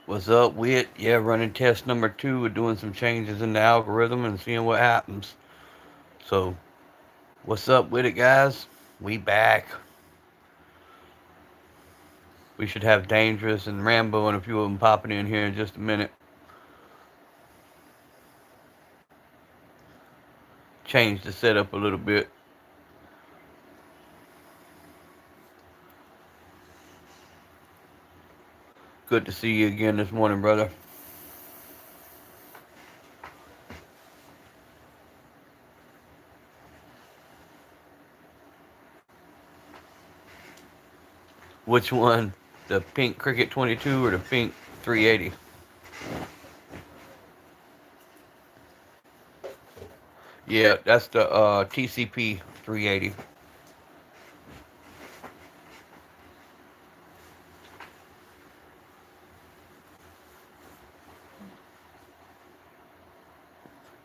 What's up, Wit? Yeah, running test number 2. We're doing some changes in the algorithm and seeing what happens. So, what's up with it, guys? We back. We should have Dangerous and Rambo and a few of them popping in here in just a minute. Change the setup a little bit. Good to see you again this morning, brother. Which one? The pink Cricket 22 or the pink 380? Yeah, that's the TCP 380.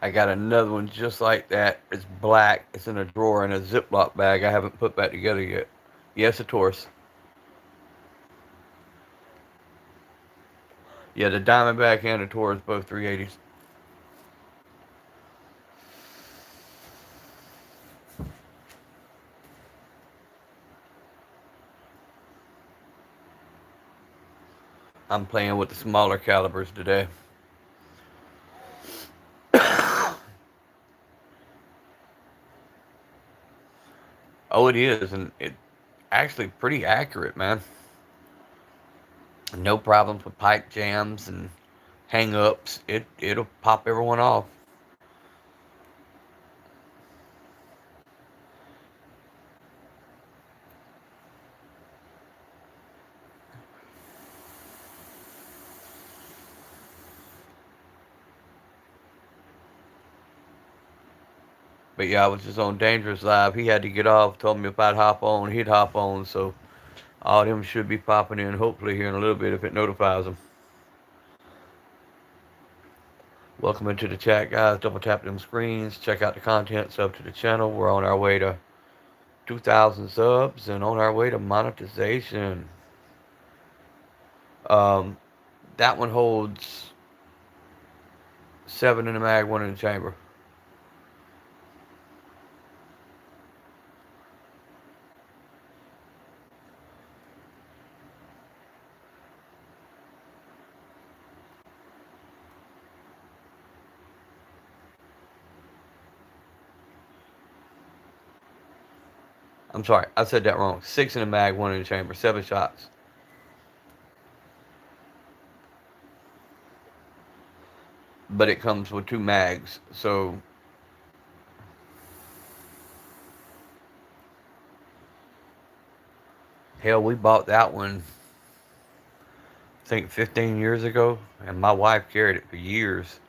I got another one just like that. It's black. It's in a drawer in a Ziploc bag. I haven't put back together yet. Yes, a Taurus. Yeah, the Diamondback and the Taurus, both 380s. I'm playing with the smaller calibers today. Oh, it is, and it actually pretty accurate, man. No problems with pipe jams and hang ups. It'll pop everyone off. But yeah, I was just on Dangerous Live. He had to get off. Told me if I'd hop on, he'd hop on. So all of them should be popping in hopefully here in a little bit if it notifies them. Welcome into the chat, guys. Double tap them screens. Check out the content. Sub to the channel. We're on our way to 2,000 subs and on our way to monetization. Um, that one holds 7 in the mag, 1 in the chamber. I'm sorry, I said that wrong. 6 in the mag, 1 in the chamber. 7 shots. But it comes with 2 mags. So, hell, we bought that one, I think 15 years ago. And my wife carried it for years.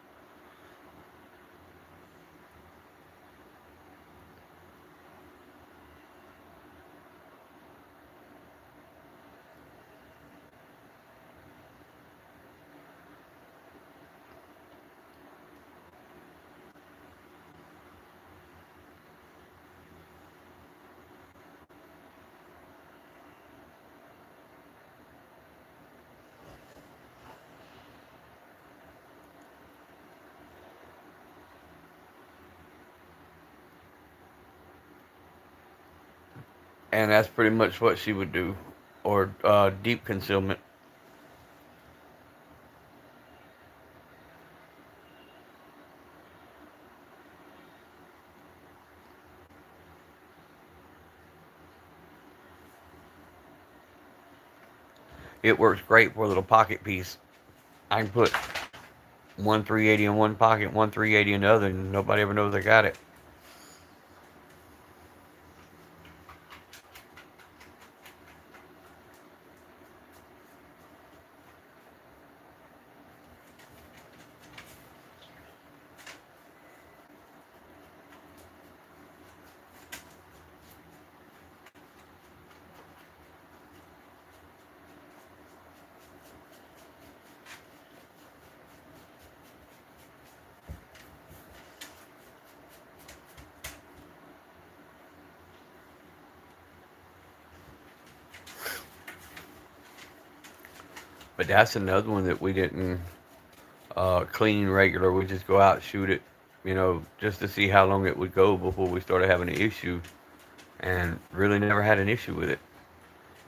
And that's pretty much what she would do. Or deep concealment. It works great for a little pocket piece. I can put one 380 in one pocket, one 380 in the other, and nobody ever knows I got it. But that's another one that we didn't clean regular. We just go out, shoot it, just to see how long it would go before we started having an issue. And really never had an issue with it.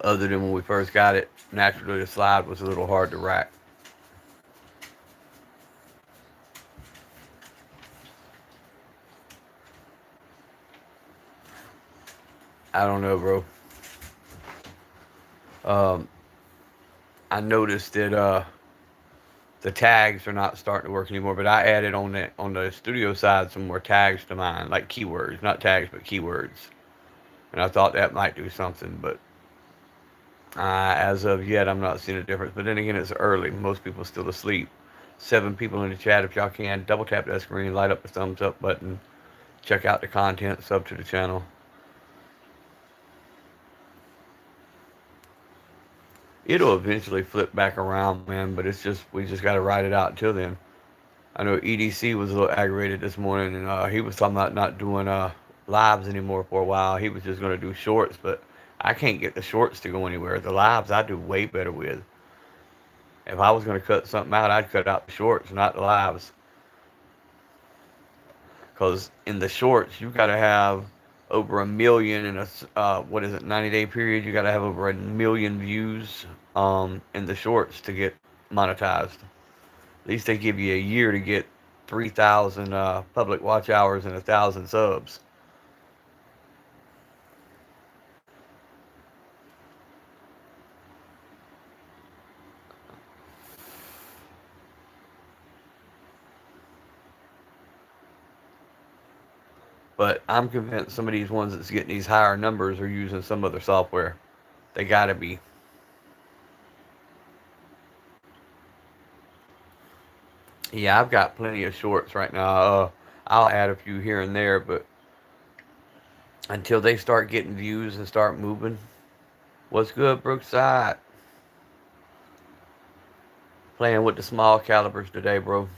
Other than when we first got it, naturally the slide was a little hard to rack. I don't know, bro. Um, I noticed that the tags are not starting to work anymore. But I added on the studio side some more tags to mine, like keywords, not tags, but keywords. And I thought that might do something, but as of yet, I'm not seeing a difference. But then again, it's early. Most people are still asleep. 7 people in the chat. If y'all can, double tap that screen, light up the thumbs up button, check out the content, sub to the channel. It'll eventually flip back around, man. But it's just we just got to ride it out until then. I know EDC was a little aggravated this morning, and he was talking about not doing lives anymore for a while. He was just going to do shorts, but I can't get the shorts to go anywhere. The lives I do way better with. If I was going to cut something out, I'd cut out the shorts, not the lives. Because in the shorts, you got to have over a million in a 90-day period. You got to have over a million views in the shorts to get monetized. At least they give you a year to get 3,000 public watch hours and 1,000 subs. But I'm convinced some of these ones that's getting these higher numbers are using some other software. They gotta be. Yeah, I've got plenty of shorts right now. I'll add a few here and there, but until they start getting views and start moving, what's good, Brookside? Playing with the small calibers today, bro.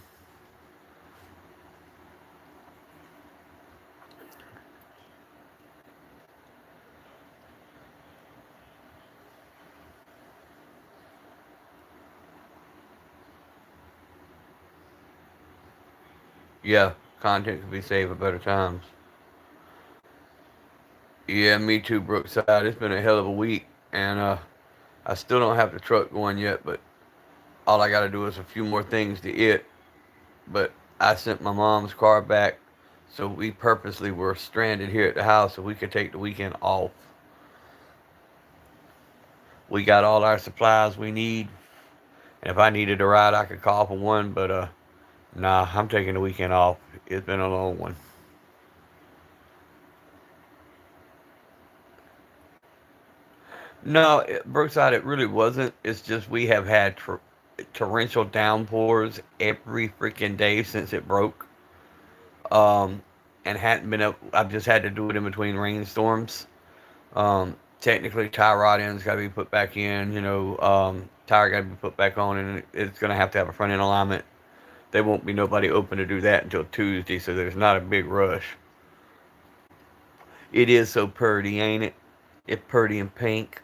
Yeah, content could be saved at better times. Yeah, me too, Brookside. It's been a hell of a week, and I still don't have the truck going yet, but all I got to do is a few more things to it. But I sent my mom's car back, so we purposely were stranded here at the house so we could take the weekend off. We got all our supplies we need, and if I needed a ride, I could call for one. But nah, I'm taking the weekend off. It's been a long one. No, Brookside, it really wasn't. It's just we have had torrential downpours every freaking day since it broke. Um, and hadn't been up. I've just had to do it in between rainstorms. Technically, tie rod ends got to be put back in. Tire got to be put back on, and it's going to have a front end alignment. There won't be nobody open to do that until Tuesday, so there's not a big rush. It is so purty, ain't it? It's purty and pink.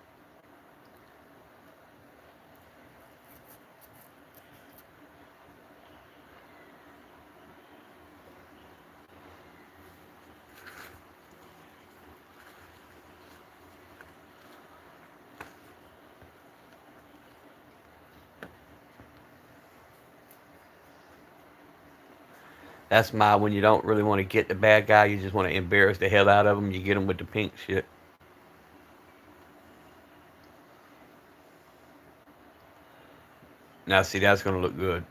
That's my when you don't really want to get the bad guy, you just want to embarrass the hell out of him. You get him with the pink shit. Now, see, that's gonna look good.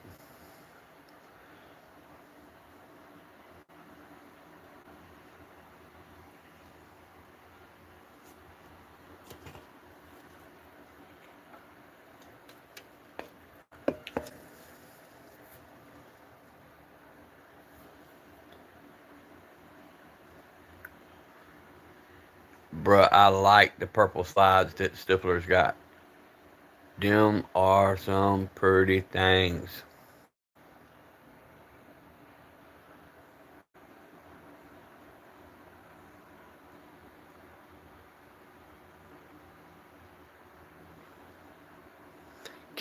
Bruh, I like the purple slides that Stifler's got. Them are some pretty things.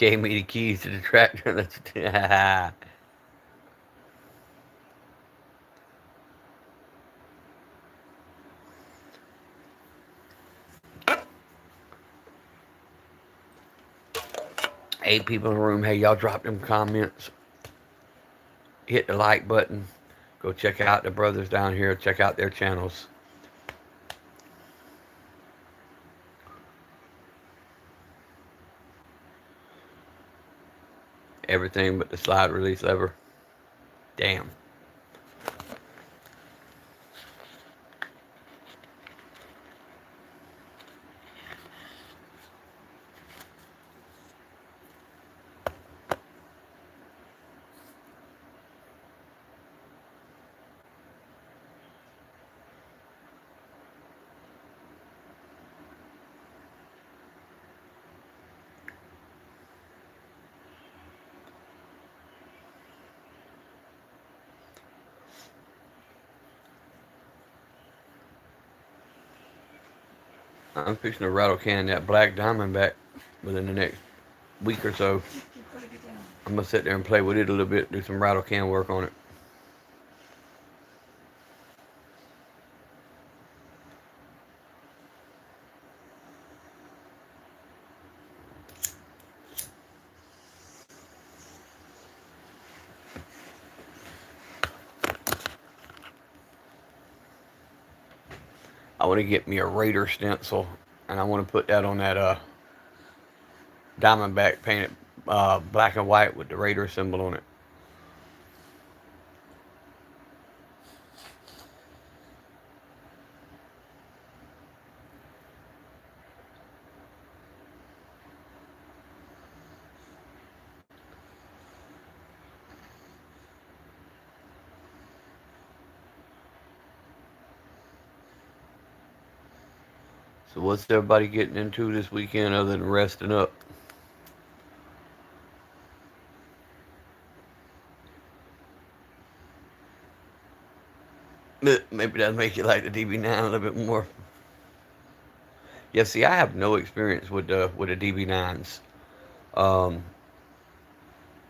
gave me the keys to the tractor. That's 8 people in the room. Hey, y'all drop them comments. Hit the like button. Go check out the brothers down here. Check out their channels. Everything but the slide release lever. Damn. I'm fixing to rattle can that black diamondback within the next week or so. I'm gonna sit there and play with it a little bit, do some rattle can work on it. I want to get me a Raider stencil, and I want to put that on that diamondback painted black and white with the Raider symbol on it. So what's everybody getting into this weekend other than resting up? Maybe that'll make you like the DB9 a little bit more. Yeah, see, I have no experience with the DB9s. Um,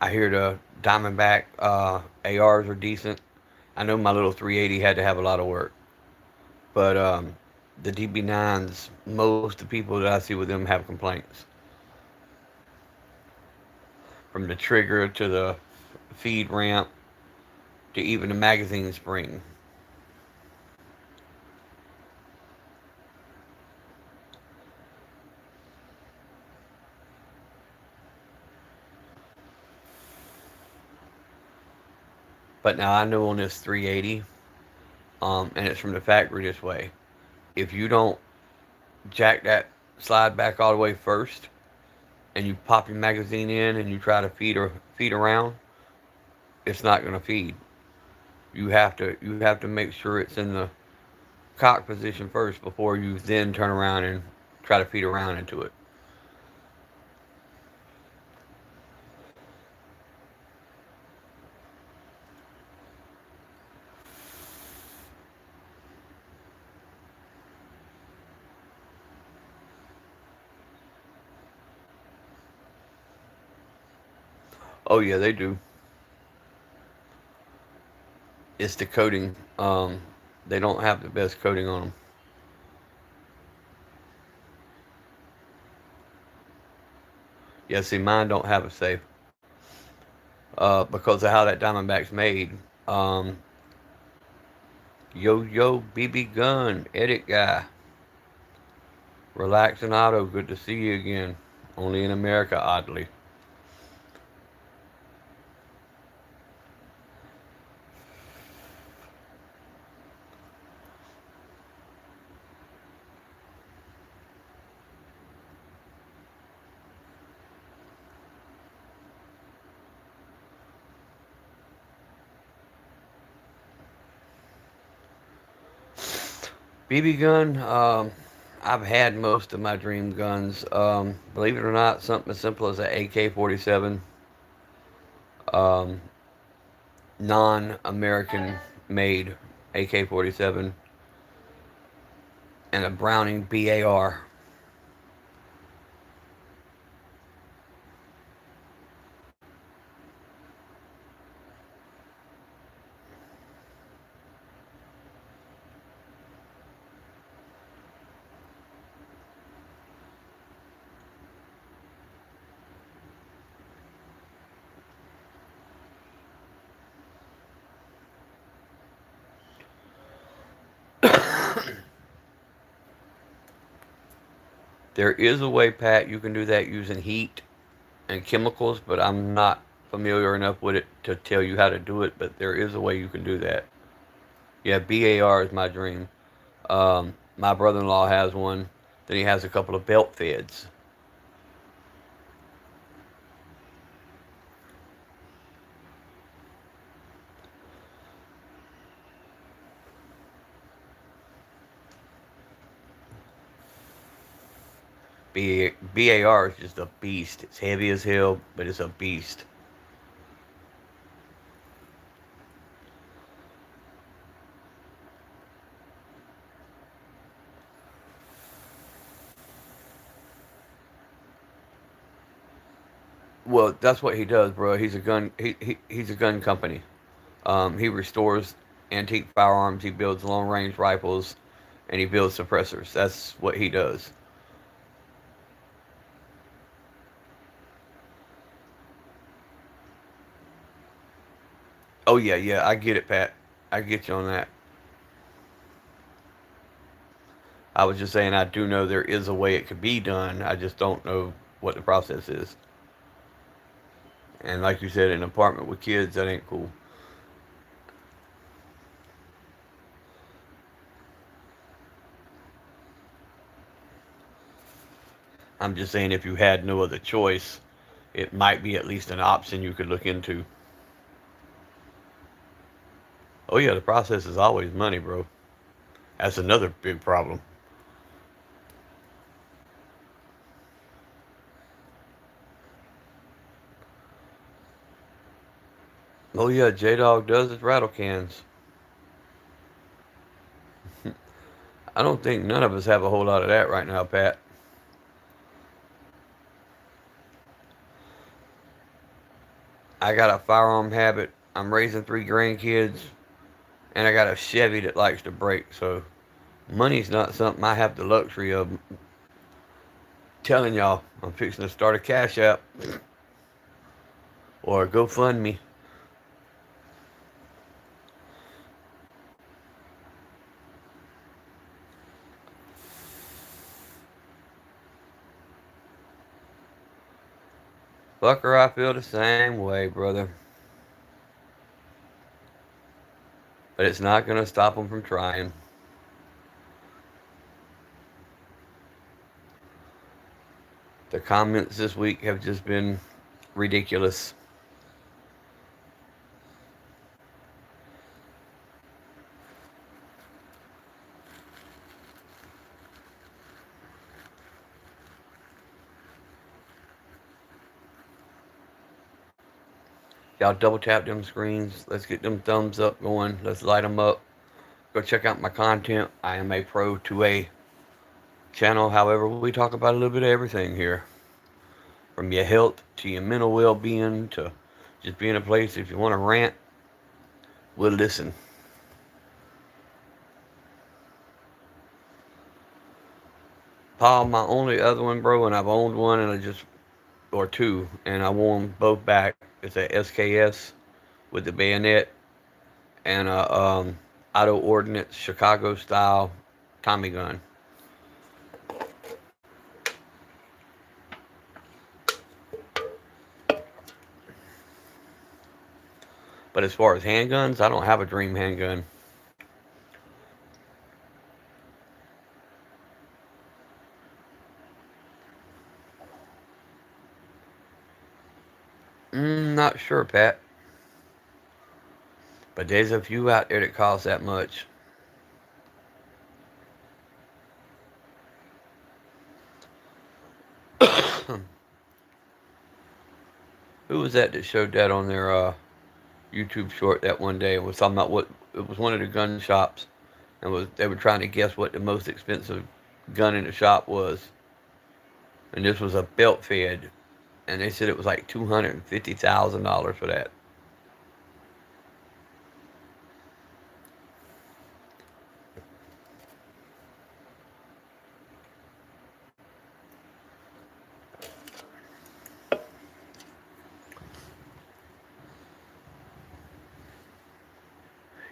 I hear the Diamondback ARs are decent. I know my little 380 had to have a lot of work, but the DB9s, most of the people that I see with them have complaints. From the trigger to the feed ramp to even the magazine spring. But now I know on this 380, and it's from the factory this way. If you don't jack that slide back all the way first, and you pop your magazine in and you try to feed around, it's not going to feed. You have to make sure it's in the cock position first before you then turn around and try to feed around into it. Oh yeah, they do. It's the coating. They don't have the best coating on them. Yeah, see, mine don't have a safe because of how that Diamondback's made. Um, yo, BB Gun, edit guy, relax and auto. Good to see you again. Only in America, oddly. BB gun. I've had most of my dream guns. Believe it or not, something as simple as an AK-47, um, non-American made AK-47, and a Browning BAR. There is a way, Pat, you can do that using heat and chemicals, but I'm not familiar enough with it to tell you how to do it. But there is a way you can do that. Yeah, BAR is my dream. My brother-in-law has one. Then he has a couple of belt feds. BAR is just a beast. It's heavy as hell, but it's a beast. Well, that's what he does, bro. He's a gun. He's a gun company. He restores antique firearms. He builds long range rifles, and he builds suppressors. That's what he does. Oh yeah, yeah. I get it, Pat. I get you on that. I was just saying I do know there is a way it could be done. I just don't know what the process is. And like you said, an apartment with kids, that ain't cool. I'm just saying if you had no other choice, it might be at least an option you could look into. Oh yeah, the process is always money, bro. That's another big problem. Oh yeah, J Dog does his rattle cans. I don't think none of us have a whole lot of that right now, Pat. I got a firearm habit. I'm raising three grandkids, and I got a Chevy that likes to break. So money's not something I have the luxury of. Telling y'all, I'm fixing to start a Cash App or a GoFundMe. Fucker, I feel the same way, brother. But it's not gonna stop them from trying. The comments this week have just been ridiculous. Y'all double tap them screens. Let's get them thumbs up going. Let's light them up. Go check out my content. I am a pro to a channel. However, we talk about a little bit of everything here, from your health to your mental well-being to just being a place. If you want to rant, we'll listen. Paul, my only other one, bro, and I've owned one and I just or two, and I wore them both back. It's a SKS with the bayonet and a auto ordnance Chicago style Tommy gun. But as far as handguns, I don't have a dream handgun. Not sure, Pat. But there's a few out there that cost that much. Who was that showed that on their YouTube short that one day and was talking about what it was one of the gun shops and was they were trying to guess what the most expensive gun in the shop was, and this was a belt fed, and they said it was like $250,000 for that.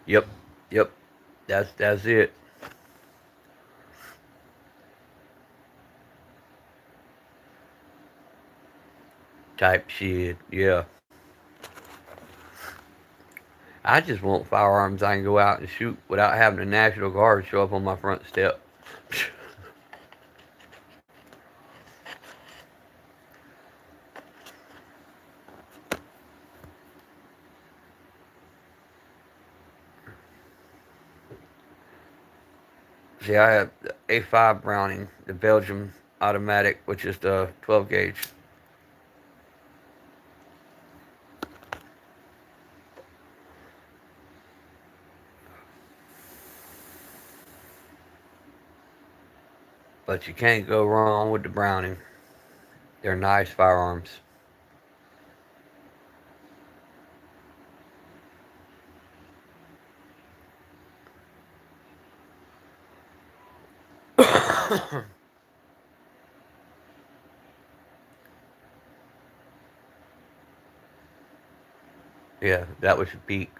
Yep, yep, that's it. type shit. Yeah. I just want firearms I can go out and shoot without having the National Guard show up on my front step. See, I have the A5 Browning, the Belgium automatic, which is the 12 gauge. But you can't go wrong with the Browning. They're nice firearms. Yeah, that was your peak.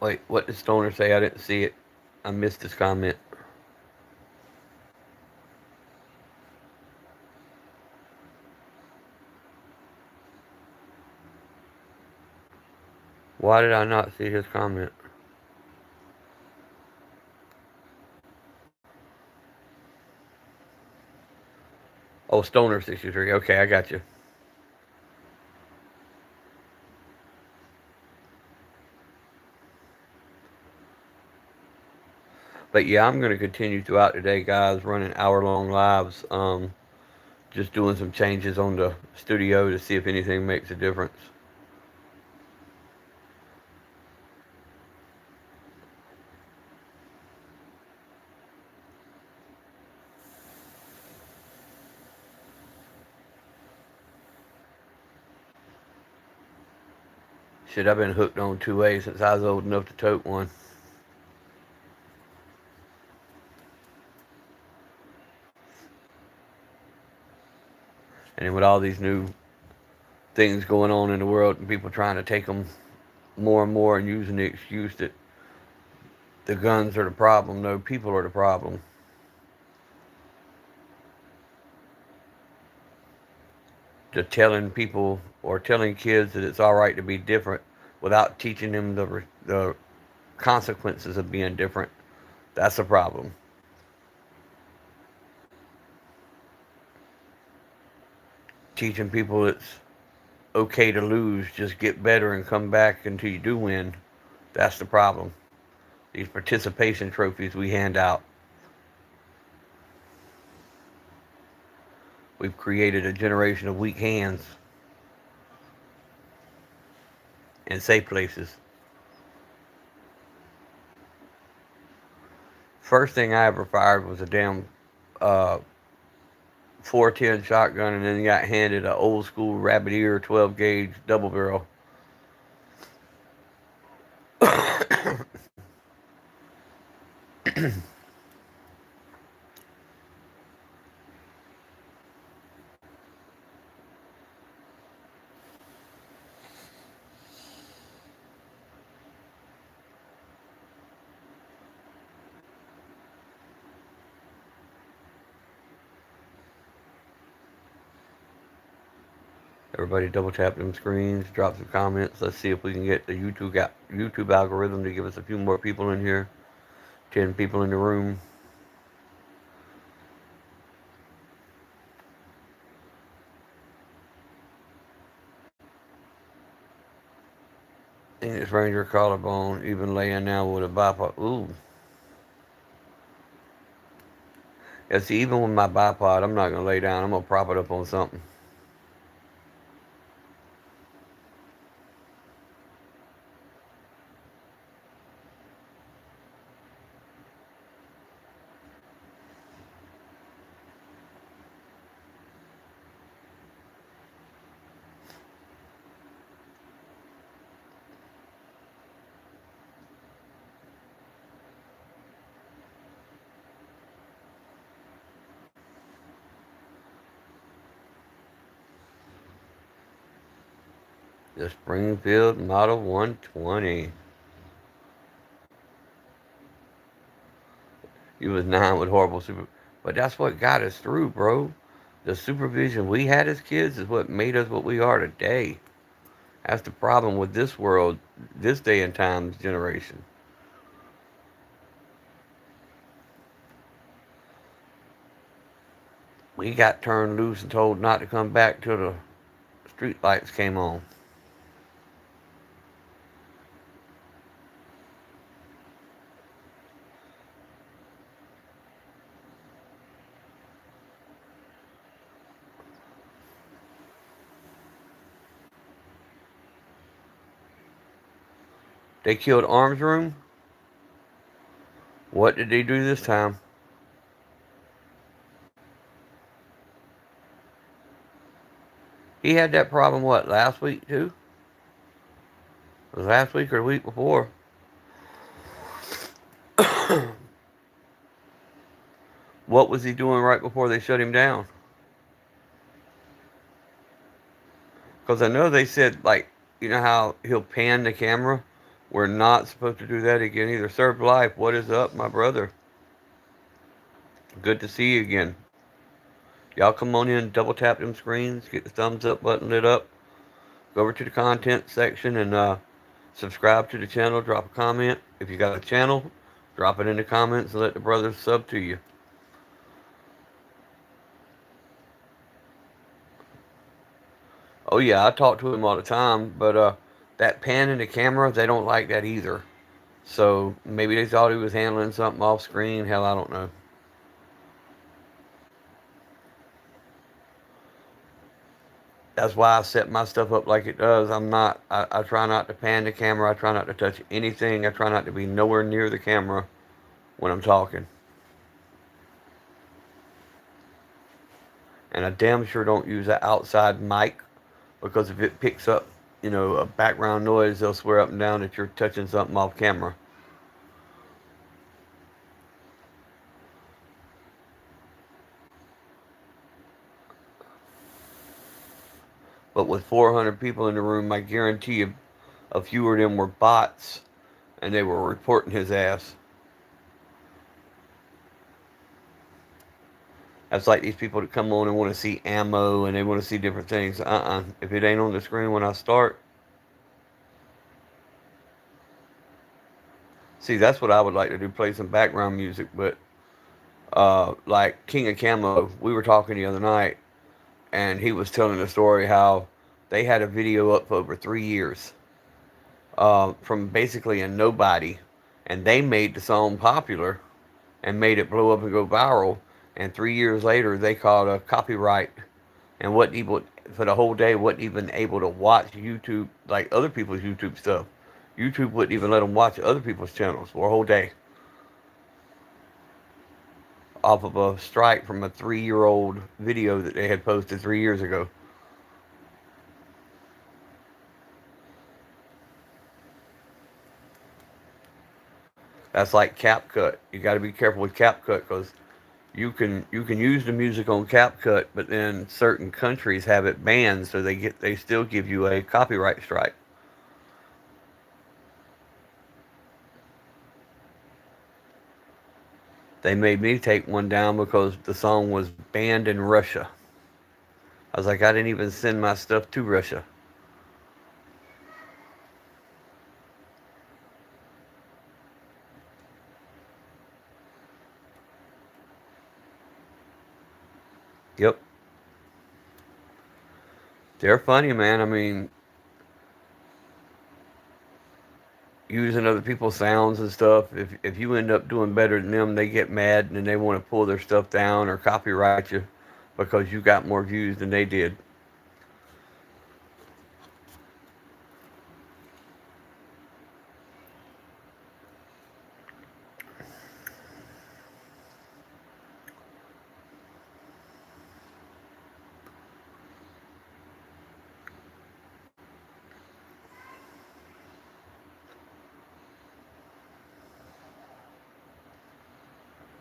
Wait, what did Stoner say? I didn't see it. I missed his comment. Why did I not see his comment? Oh, Stoner 63. Okay, I got you. But yeah, I'm going to continue throughout the day, guys, running hour-long lives. Just doing some changes on the studio to see if anything makes a difference. Shit, I've been hooked on 2A since I was old enough to tote one. And with all these new things going on in the world and people trying to take them more and more and using the excuse that the guns are the problem, no, people are the problem. To telling people or telling kids that it's all right to be different without teaching them the consequences of being different, that's a problem. Teaching people it's okay to lose, just get better and come back until you do win, that's the problem. These participation trophies we hand out, we've created a generation of weak hands in safe places. First thing I ever fired was a damn uh, 410 shotgun, and then got handed an old school rabbit ear 12 gauge double barrel. Everybody double tap them screens, drop some comments. Let's see if we can get the YouTube algorithm to give us a few more people in here. 10 people in the room. English Ranger collarbone, even laying down with a bipod. Ooh. Yeah, see, even with my bipod, I'm not going to lay down. I'm going to prop it up on something. The Springfield Model 120. He was 9 with horrible super. But that's what got us through, bro. The supervision we had as kids is what made us what we are today. That's the problem with this world, this day and time's generation. We got turned loose and told not to come back till the street lights came on. They killed Arms Room. What did they do this time? He had that problem, what, last week too? It was last week or the week before. What was he doing right before they shut him down? Because I know they said, like, you know how he'll pan the camera? We're not supposed to do that again either. Served life. What is up, my brother? Good to see you again. Y'all come on in, double tap them screens, get the thumbs up button lit up. Go over to the content section and subscribe to the channel. Drop a comment. If you got a channel, drop it in the comments and let the brothers sub to you. Oh yeah, I talk to him all the time, but that pan in the camera, they don't like that either. So maybe they thought he was handling something off screen. Hell, I don't know. That's why I set my stuff up like it does. I try not to pan the camera. I try not to touch anything. I try not to be nowhere near the camera when I'm talking. And I damn sure don't use an outside mic because if it picks up, a background noise, they'll swear up and down that you're touching something off camera. But with 400 people in the room, I guarantee you a few of them were bots and they were reporting his ass. That's like these people that come on and want to see ammo and they want to see different things. If it ain't on the screen when I start. See, that's what I would like to do, play some background music. But like King of Camo, we were talking the other night and he was telling the story how they had a video up for over 3 years from basically a nobody. And they made the song popular and made it blow up and go viral. And 3 years later, they called a copyright and wasn't able, for the whole day, wasn't even able to watch YouTube, like other people's YouTube stuff. YouTube wouldn't even let them watch other people's channels for a whole day off of a strike from a 3-year-old video that they had posted 3 years ago. That's like CapCut. You got to be careful with CapCut because you can use the music on CapCut, but then certain countries have it banned, so they still give you a copyright strike. They made me take one down because the song was banned in Russia. I was like, I didn't even send my stuff to Russia. Yep. They're funny, man. I mean, using other people's sounds and stuff. If you end up doing better than them, they get mad and then they want to pull their stuff down or copyright you because you got more views than they did.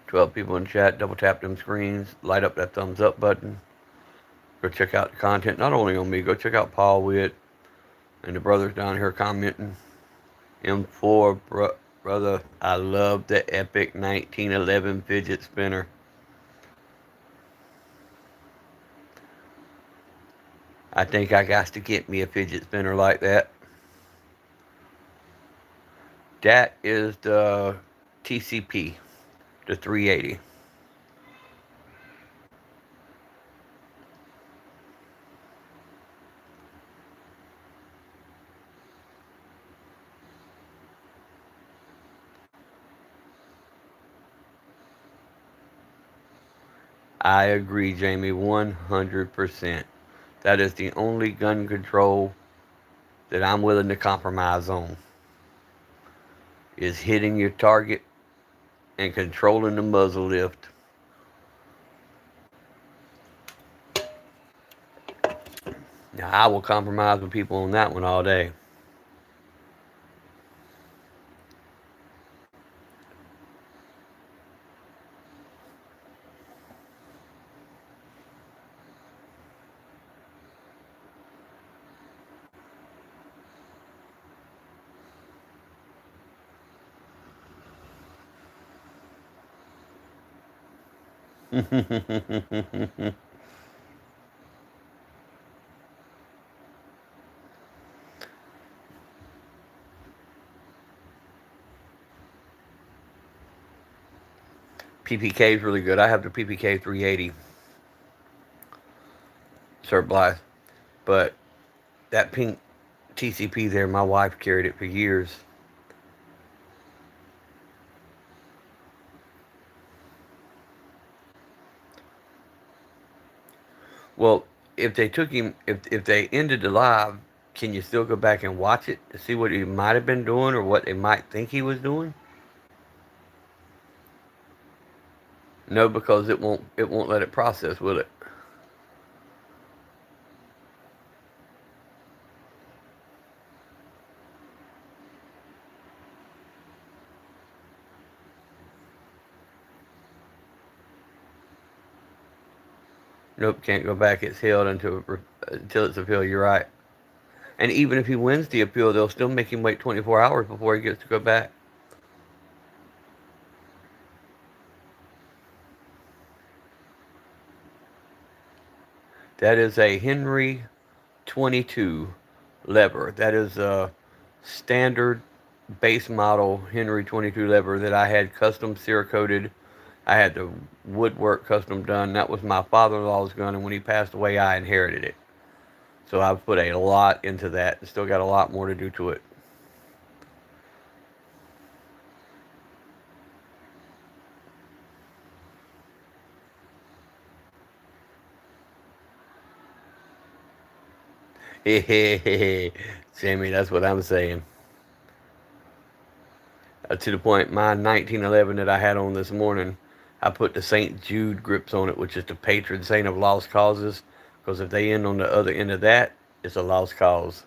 12 people in chat. Double tap them screens. Light up that thumbs up button. Go check out the content. Not only on me. Go check out Paul Witt. And the brothers down here commenting. M4, brother, I love the epic 1911 fidget spinner. I think I got to get me a fidget spinner like that. That is the TCP, the 380. I agree, Jamie, 100%. That is the only gun control that I'm willing to compromise on. Is hitting your target and controlling the muzzle lift. Now, I will compromise with people on that one all day. PPK is really good. I have the PPK 380 Cert Blythe, but that pink TCP there, my wife carried it for years. Well, if they took him, if they ended the live, can you still go back and watch it to see what he might have been doing or what they might think he was doing? No, because it won't let it process, will it? Nope, can't go back. It's held until it's appealed. You're right. And even if he wins the appeal, they'll still make him wait 24 hours before he gets to go back. That is a Henry 22 lever. That is a standard base model Henry 22 lever that I had custom Cerakoted. I had the woodwork custom done. That was my father-in-law's gun, and when he passed away, I inherited it. So I've put a lot into that. Still got a lot more to do to it. Jamie, that's what I'm saying. To the point, my 1911 that I had on this morning, I put the St. Jude grips on it, which is the patron saint of lost causes. Because if they end on the other end of that, it's a lost cause.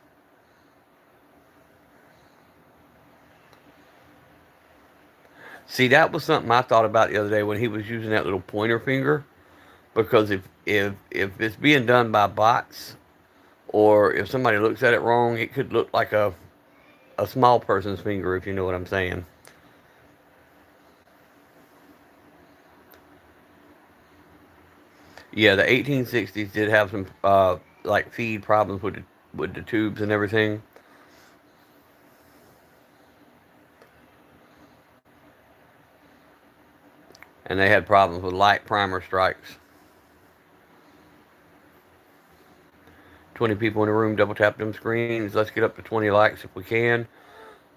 See, that was something I thought about the other day when he was using that little pointer finger. Because if it's being done by bots, or if somebody looks at it wrong, it could look like a small person's finger, if you know what I'm saying. Yeah, the 1860s did have some like feed problems with the tubes and everything, and they had problems with light primer strikes. 20 people in the room, double tap them screens. Let's get up to 20 likes if we can.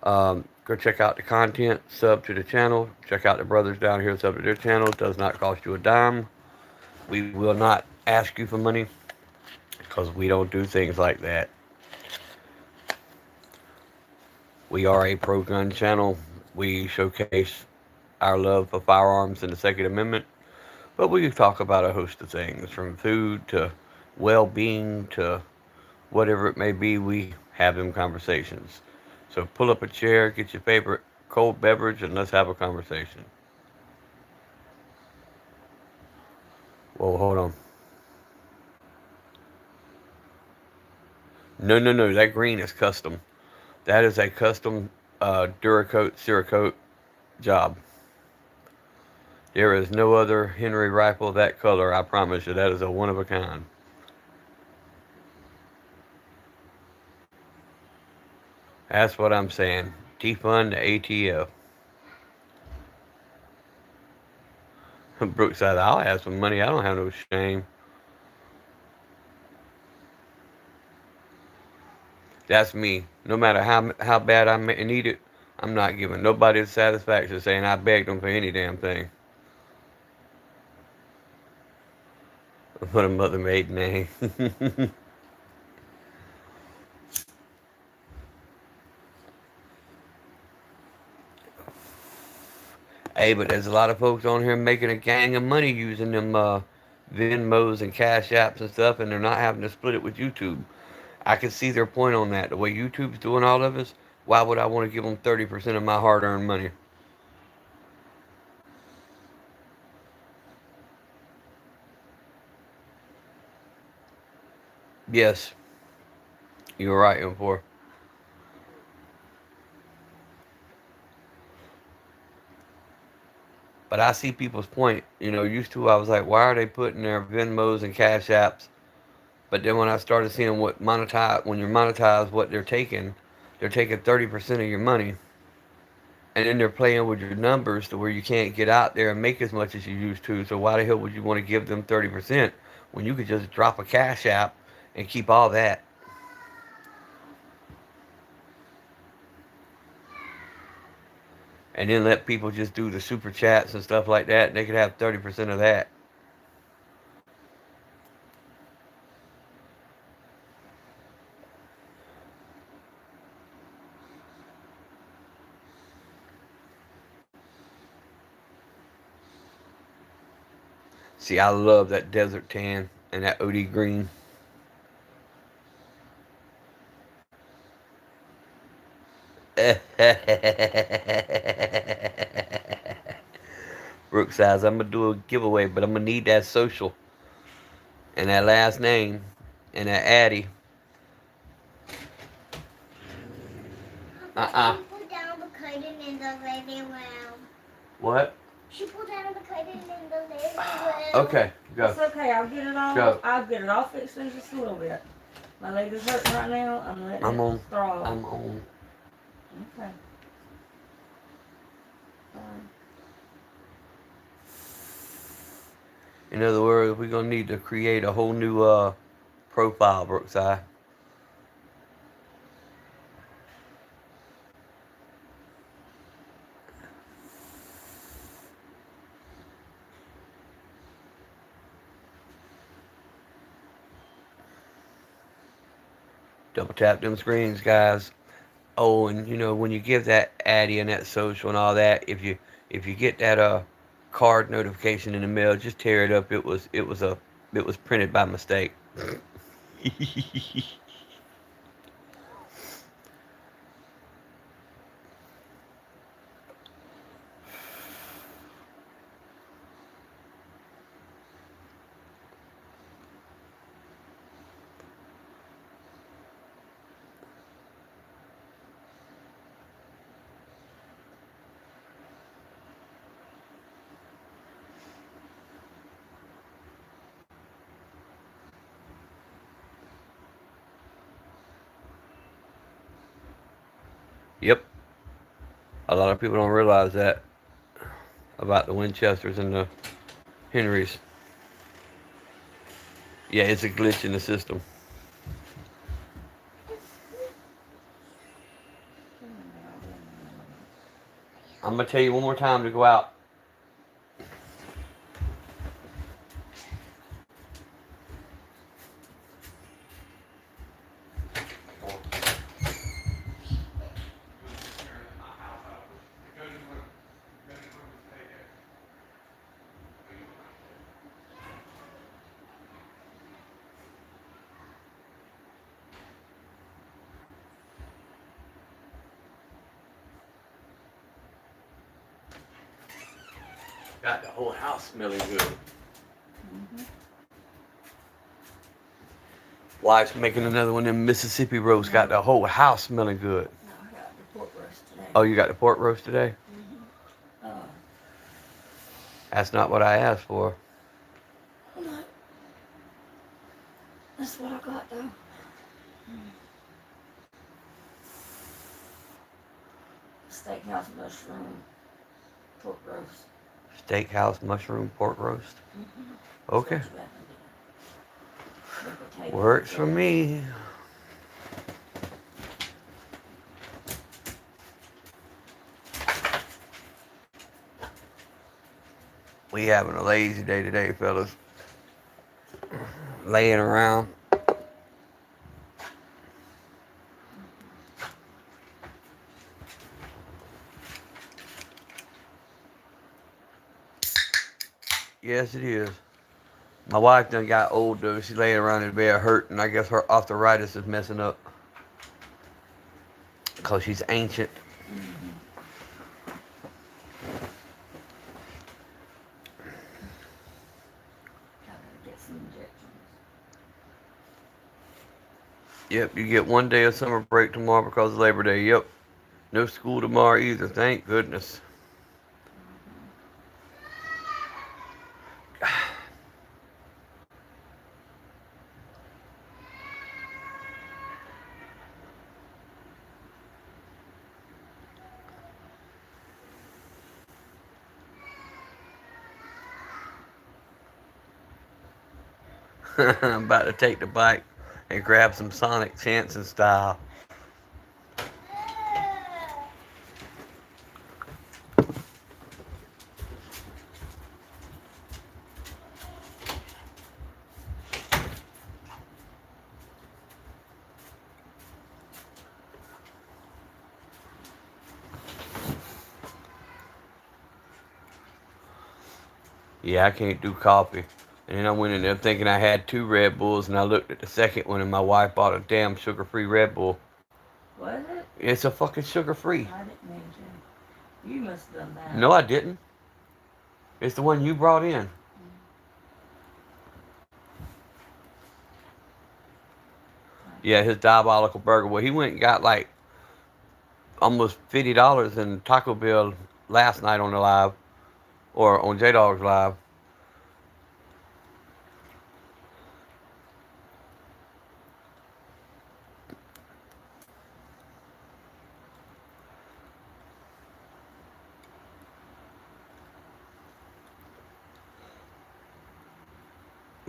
Go check out the content, sub to the channel. Check out the brothers down here, sub to their channel. It does not cost you a dime. We will not ask you for money because we don't do things like that. We are a pro gun channel. We showcase our love for firearms and the Second Amendment, but we talk about a host of things from food to well being to whatever it may be. We have them conversations. So pull up a chair, get your favorite cold beverage, and let's have a conversation. Whoa, hold on. No, no, no. That green is custom. That is a custom Duracoat, Cerakote job. There is no other Henry rifle of that color. I promise you. That is a one of a kind. That's what I'm saying. Defund the ATF. Brooks said, I'll have some money. I don't have no shame. That's me. No matter how bad I need it, I'm not giving nobody the satisfaction of saying I begged them for any damn thing. What a mother made name. Hey, but there's a lot of folks on here making a gang of money using them Venmos and Cash Apps and stuff, and they're not having to split it with YouTube. I can see their point on that. The way YouTube's doing all of this, why would I want to give them 30% of my hard-earned money? Yes, you're right, M4. But I see people's point. Used to I was like, why are they putting their Venmos and Cash Apps? But then when I started seeing when you're monetized, what they're taking 30% of your money, and then they're playing with your numbers to where you can't get out there and make as much as you used to. So why the hell would you want to give them 30% when you could just drop a Cash App and keep all that? And then let people just do the super chats and stuff like that, and they could have 30% of that. See, I love that desert tan and that OD green. Brooke says, I'm going to do a giveaway, but I'm going to need that social and that last name and that Addy. Uh-uh. She pulled down the curtain in the living room. What? She pulled down the curtain in the living room. Okay, go. It's okay. I'll get it all. Go. I'll get it all fixed in just a little bit. My leg is hurting right now. I'm letting it throb. I'm on. Okay. Fine. In other words, we're going to need to create a whole new profile, Brookside. Double tap them screens, guys. Oh, and when you give that Addy and that social and all that, if you get that card notification in the mail, just tear it up. It was printed by mistake. Yep. A lot of people don't realize that about the Winchesters and the Henrys. Yeah, it's a glitch in the system. I'm gonna tell you one more time to go out. Got the whole house smelling good. Wife's making another one of them Mississippi roasts. Got the whole house smelling good. No, I got the pork roast today. Oh, you got the pork roast today? Oh, That's not what I asked for. no. That's what I got though. Steakhouse mushroom pork roast. Steakhouse mushroom pork roast. Okay. That's what you have to do. The potato Works for me. We having a lazy day today, fellas. Laying around. Yes, it is. My wife done got old though. She laying around in bed hurting. I guess her arthritis is messing up. Because she's ancient. Gotta get some injections. Yep, you get 1 day of summer break tomorrow because of Labor Day. Yep. No school tomorrow either. Thank goodness. I'm about to take the bike and grab some Sonic Chanson style. Yeah, I can't do coffee. And then I went in there thinking I had 2 Red Bulls, and I looked at the second one, and my wife bought a damn sugar-free Red Bull. Was it? It's a fucking sugar-free. I didn't mean to. You must have done that. No, I didn't. It's the one you brought in. Yeah, his diabolical burger. Well, he went and got like almost $50 in Taco Bell last night on the live, or on J Dog's live.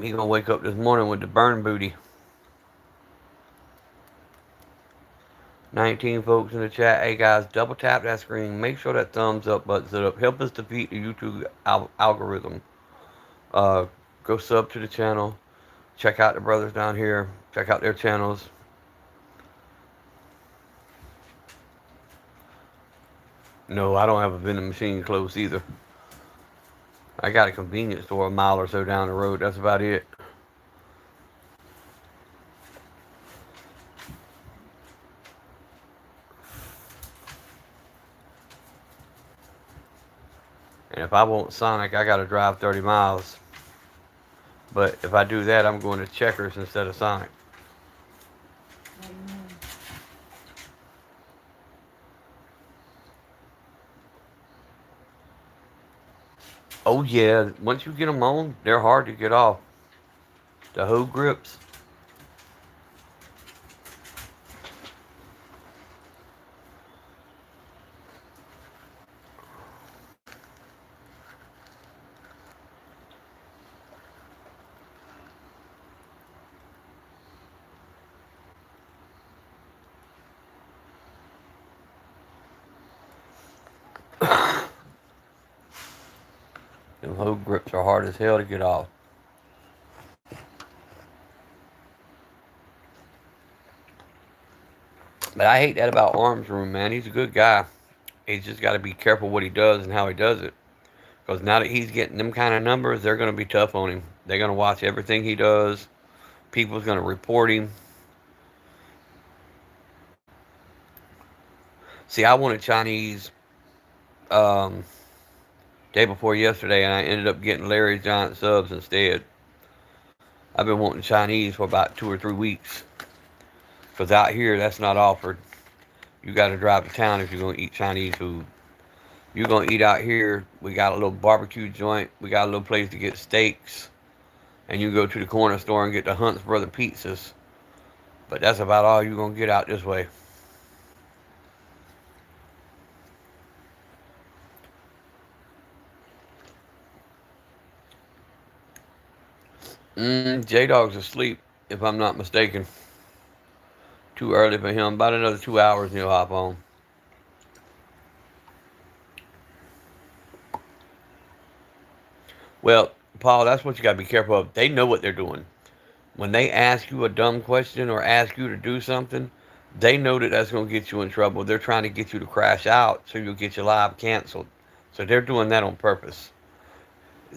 He gonna wake up this morning with the burn booty. 19 folks in the chat. Hey guys, double tap that screen. Make sure that thumbs up button's up. Help us defeat the YouTube algorithm. Go sub to the channel. Check out the brothers down here. Check out their channels. No, I don't have a vending machine close either. I got a convenience store a mile or so down the road. That's about it. And if I want Sonic, I gotta drive 30 miles. But if I do that, I'm going to Checkers instead of Sonic. Amen. Oh yeah, once you get them on, they're hard to get off. The hoe grips. Them hoe grips are hard as hell to get off. But I hate that about Arms Room, man. He's a good guy. He's just got to be careful what he does and how he does it. Because now that he's getting them kind of numbers, they're going to be tough on him. They're going to watch everything he does. People's going to report him. See, I wanted Chinese day before yesterday, and I ended up getting Larry's Giant Subs instead. I've been wanting Chinese for about 2 or 3 weeks. Because out here, that's not offered. You got to drive to town if you're going to eat Chinese food. You're going to eat out here. We got a little barbecue joint. We got a little place to get steaks. And you go to the corner store and get the Hunt's Brother pizzas. But that's about all you're going to get out this way. J-Dog's asleep, if I'm not mistaken. Too early for him. About another 2 hours and he'll hop on. Well, Paul, that's what you got to be careful of. They know what they're doing. When they ask you a dumb question or ask you to do something, they know that that's going to get you in trouble. They're trying to get you to crash out so you'll get your live canceled. So they're doing that on purpose.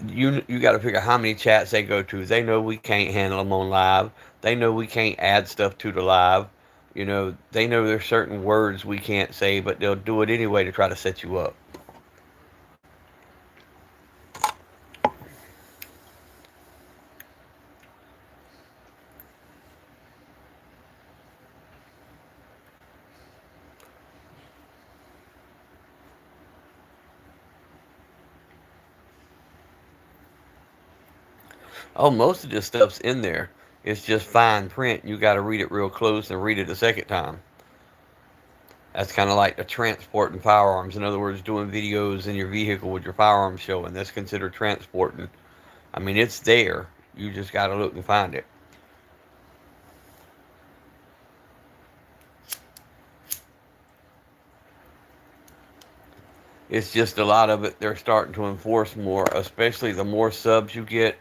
You got to figure how many chats they go to. They know we can't handle them on live. They know we can't add stuff to the live. They know there's certain words we can't say, but they'll do it anyway to try to set you up. Oh, most of this stuff's in there. It's just fine print. You got to read it real close and read it a second time. That's kind of like the transporting firearms. In other words, doing videos in your vehicle with your firearms showing. That's considered transporting. I mean, it's there. You just got to look and find it. It's just a lot of it they're starting to enforce more, especially the more subs you get,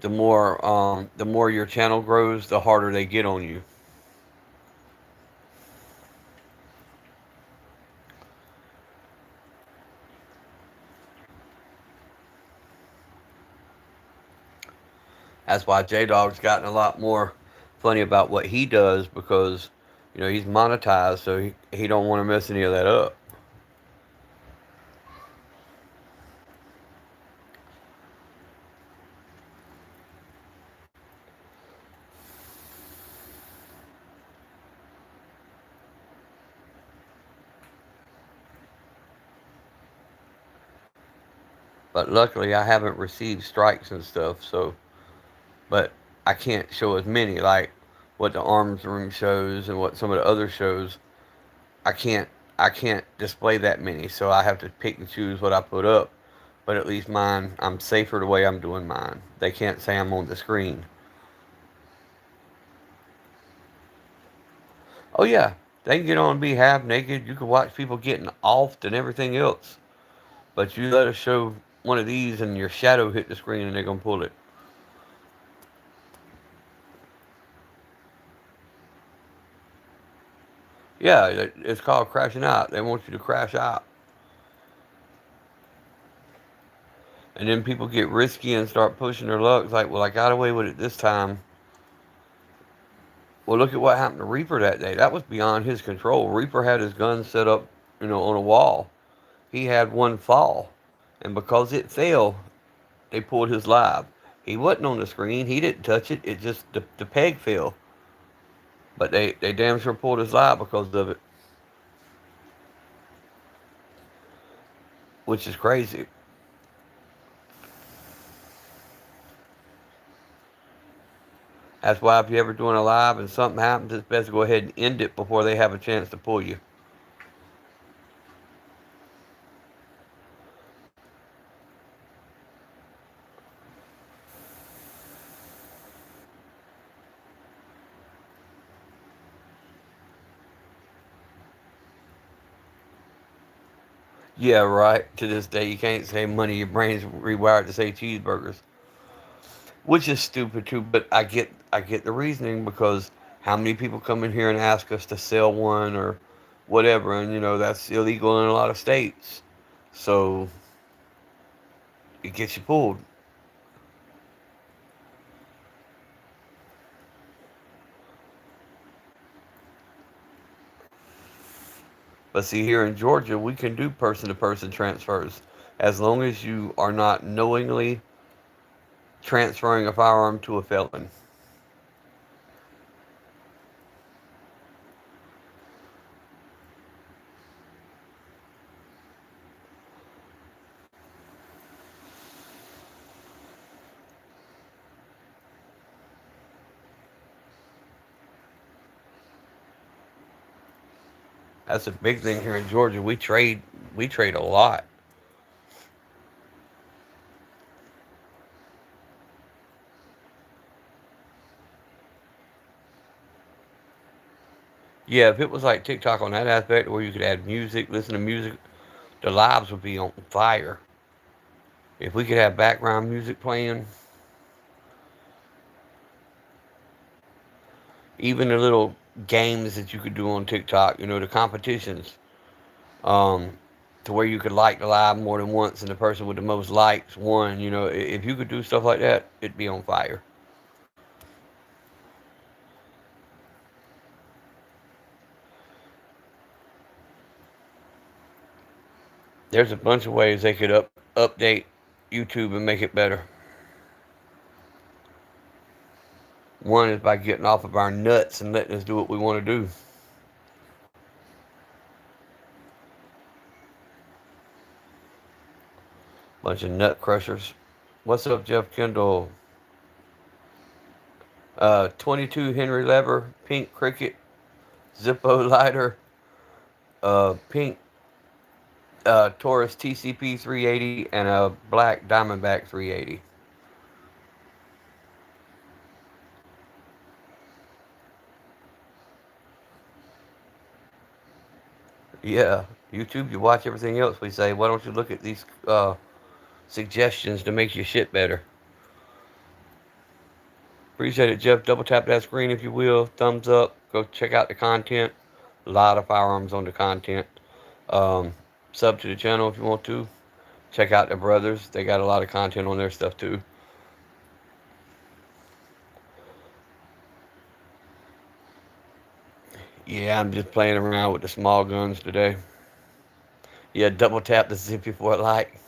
the more your channel grows, the harder they get on you. That's why J Dog's gotten a lot more funny about what he does because he's monetized, so he don't want to mess any of that up. But luckily, I haven't received strikes and stuff, but I can't show as many like what the arms room shows and what some of the other shows. I can't I can't display that many, so I have to pick and choose what I put up. But at least mine, I'm safer the way I'm doing mine. They can't say I'm on the screen. Oh yeah, they can get on and be half naked. You can watch people getting offed and everything else. But you let us show one of these and your shadow hit the screen and they're gonna pull it. Yeah, it's called crashing out. They want you to crash out. And then people get risky and start pushing their luck. It's like, well, I got away with it this time. Well, look at what happened to Reaper that day. That was beyond his control. Reaper had his gun set up, on a wall. He had one fall. And because it fell, they pulled his live. He wasn't on the screen. He didn't touch it. It just, the peg fell. But they damn sure pulled his live because of it. Which is crazy. That's why if you're ever doing a live and something happens, it's best to go ahead and end it before they have a chance to pull you. Yeah, right. To this day, you can't say money. Your brain's rewired to say cheeseburgers, which is stupid too. But I get the reasoning because how many people come in here and ask us to sell one or whatever, and that's illegal in a lot of states. So it gets you pulled. But see, here in Georgia, we can do person to person transfers as long as you are not knowingly transferring a firearm to a felon. That's a big thing here in Georgia. We trade a lot. Yeah, if it was like TikTok on that aspect where you could add music, listen to music, the lives would be on fire. If we could have background music playing, even the little games that you could do on TikTok, the competitions, um, to where you could like the live more than once and the person with the most likes won, if you could do stuff like that, it'd be on fire. There's a bunch of ways they could update YouTube and make it better. One is by getting off of our nuts and letting us do what we want to do. Bunch of nut crushers. What's up, Jeff Kendall? 22 Henry lever, pink cricket, Zippo lighter, pink Taurus TCP 380, and a black Diamondback 380. Yeah, YouTube, you watch everything else we say. Why don't you look at these suggestions to make your shit better? Appreciate it, Jeff. Double tap that screen if you will. Thumbs up. Go check out the content. A lot of firearms on the content. Um, Sub to the channel if you want to. Check out the brothers. They got a lot of content on their stuff too. Yeah, I'm just playing around with the small guns today. Yeah, double tap the zip before a like.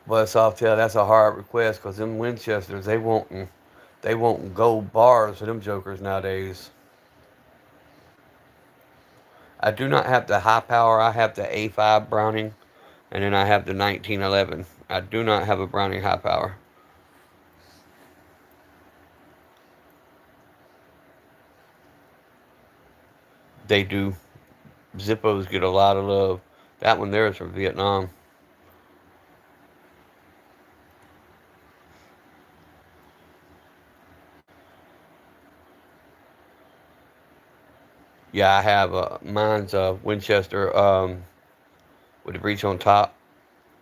But soft tail, that's a hard request because them Winchesters, they won't gold bars for them jokers nowadays. I do not have the high power. I have the A5 Browning, and then I have the 1911. I do not have a Browning high power. They do. Zippos get a lot of love. That one there is from Vietnam. Yeah, I have mine's a Winchester with the breech on top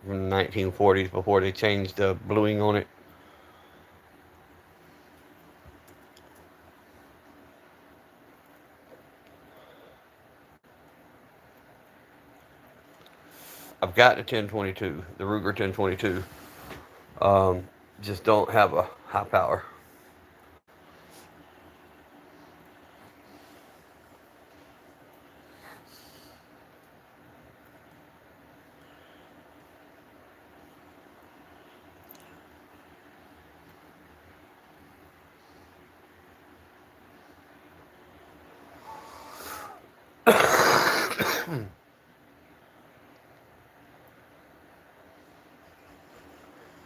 from the 1940s before they changed the bluing on it. I've got the 1022, the Ruger 1022. Um, just don't have a high power.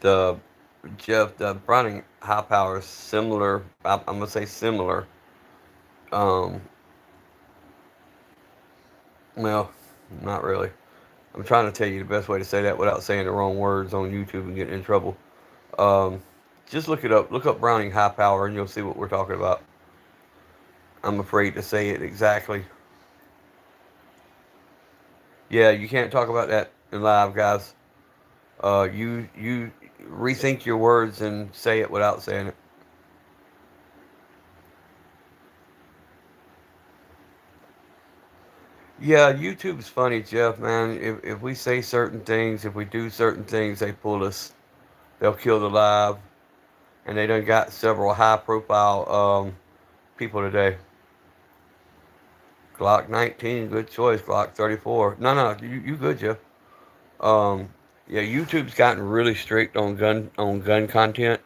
The Jeff, the Browning high power is similar. I'm gonna say similar. Um, well, not really. I'm trying to tell you the best way to say that without saying the wrong words on YouTube and getting in trouble. Um, just look it up. Look up Browning high power, and you'll see what we're talking about. I'm afraid to say it exactly. Yeah, you can't talk about that in live, guys. You rethink your words and say it without saying it. Yeah, YouTube's funny, Jeff, man. If we say certain things, if we do certain things, they pull us. They'll kill the live. And they done got several high profile people today. Glock 19, good choice. Glock 34. No, no, you good, Jeff. Um, yeah, YouTube's gotten really strict on gun content,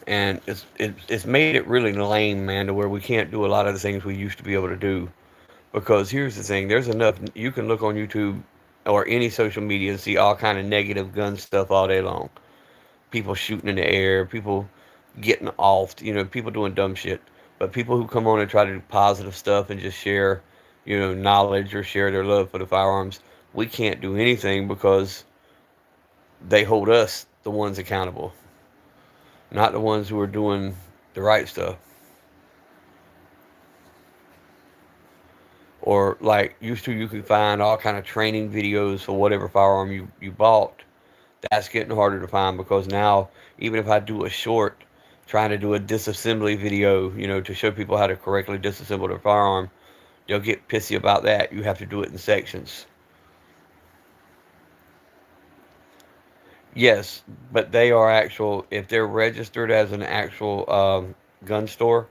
and it's made it really lame, man, to where we can't do a lot of the things we used to be able to do. Because here's the thing: there's enough. You can look on YouTube or any social media and see all kind of negative gun stuff all day long. People shooting in the air, people getting off, people doing dumb shit. But people who come on and try to do positive stuff and just share, knowledge or share their love for the firearms, we can't do anything because they hold us, the ones accountable, not the ones who are doing the right stuff. Or like used to, you could find all kind of training videos for whatever firearm you bought. That's getting harder to find because now, even if I do a short trying to do a disassembly video, to show people how to correctly disassemble their firearm, they'll get pissy about that. You have to do it in sections. Yes, but they are actual, if they're registered as an actual gun store,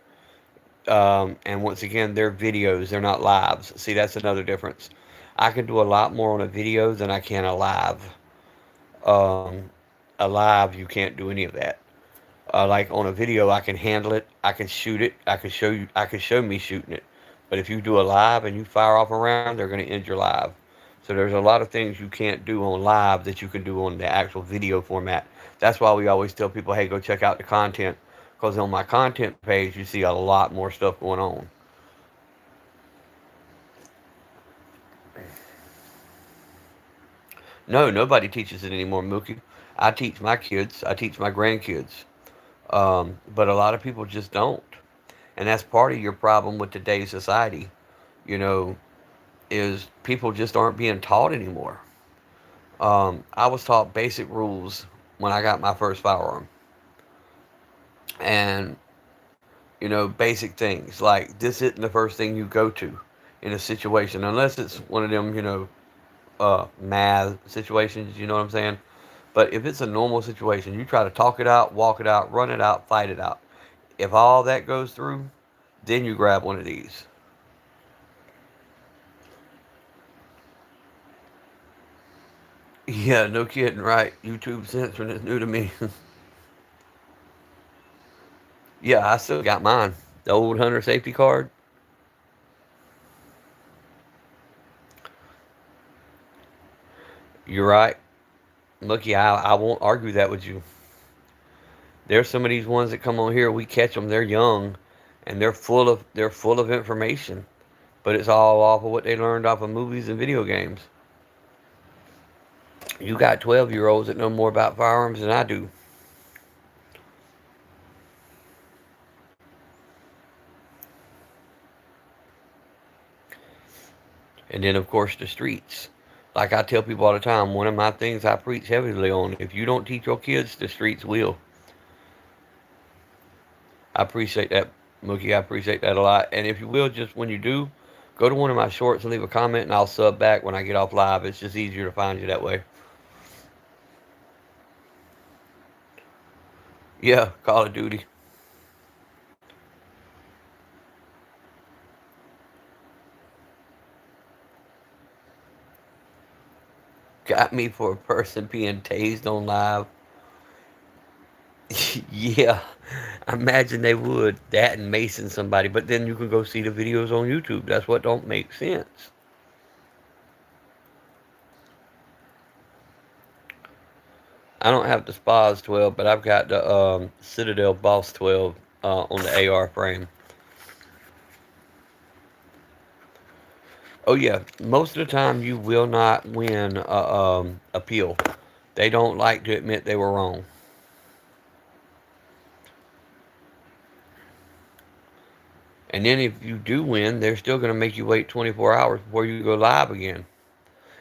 and once again, they're videos, they're not lives. See, that's another difference. I can do a lot more on a video than I can a live. Um, a live, you can't do any of that. Like on a video, I can handle it, I can shoot it, I can show me shooting it. But if you do a live and you fire off a round, they're going to end your live. So there's a lot of things you can't do on live that you can do on the actual video format. That's why we always tell people, hey, go check out the content, because on my content page you see a lot more stuff going on. No, nobody teaches it anymore, Mookie. I teach my kids, I teach my grandkids, but a lot of people just don't. And that's part of your problem with today's society, you know, is people just aren't being taught anymore. I was taught basic rules when I got my first firearm. And, basic things like this isn't the first thing you go to in a situation, unless it's one of them, math situations, you know what I'm saying? But if it's a normal situation, you try to talk it out, walk it out, run it out, fight it out. If all that goes through, then you grab one of these. Yeah, no kidding, right? YouTube censoring is new to me. Yeah, I still got mine. The old hunter safety card. You're right. Look, yeah, I won't argue that with you. There's some of these ones that come on here. We catch them. They're young, and they're full of information. But it's all off of what they learned off of movies and video games. You got 12-year-olds that know more about firearms than I do. And then, of course, the streets. Like I tell people all the time, one of my things I preach heavily on, if you don't teach your kids, the streets will. I appreciate that, Mookie. I appreciate that a lot. And if you will, just when you do, go to one of my shorts and leave a comment, and I'll sub back when I get off live. It's just easier to find you that way. Yeah, Call of Duty. Got me for a person being tased on live. Yeah, I imagine they would. That and macing somebody. But then you can go see the videos on YouTube. That's what don't make sense. I don't have the Spas 12, but I've got the Citadel Boss 12 on the AR frame. Oh yeah, most of the time you will not win a appeal. They don't like to admit they were wrong. And then if you do win, they're still going to make you wait 24 hours before you go live again.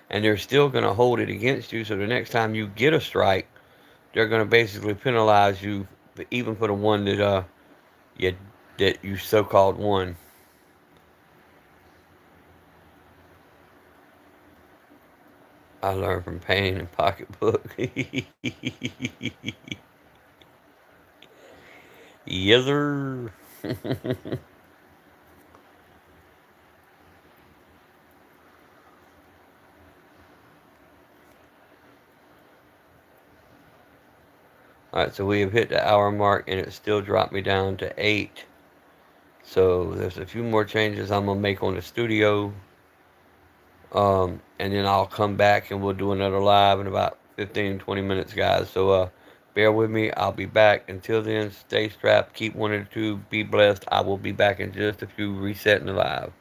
And they're still going to hold it against you. So the next time you get a strike, they're going to basically penalize you, even for the one that you so-called won. I learned from pain and pocketbook. Yes, sir. Alright, so we have hit the hour mark and it still dropped me down to 8. So there's a few more changes I'm going to make on the studio. And then I'll come back and we'll do another live in about 15-20 minutes, guys. So bear with me. I'll be back. Until then, stay strapped. Keep wanting to be blessed. I will be back in just a few, resetting the live.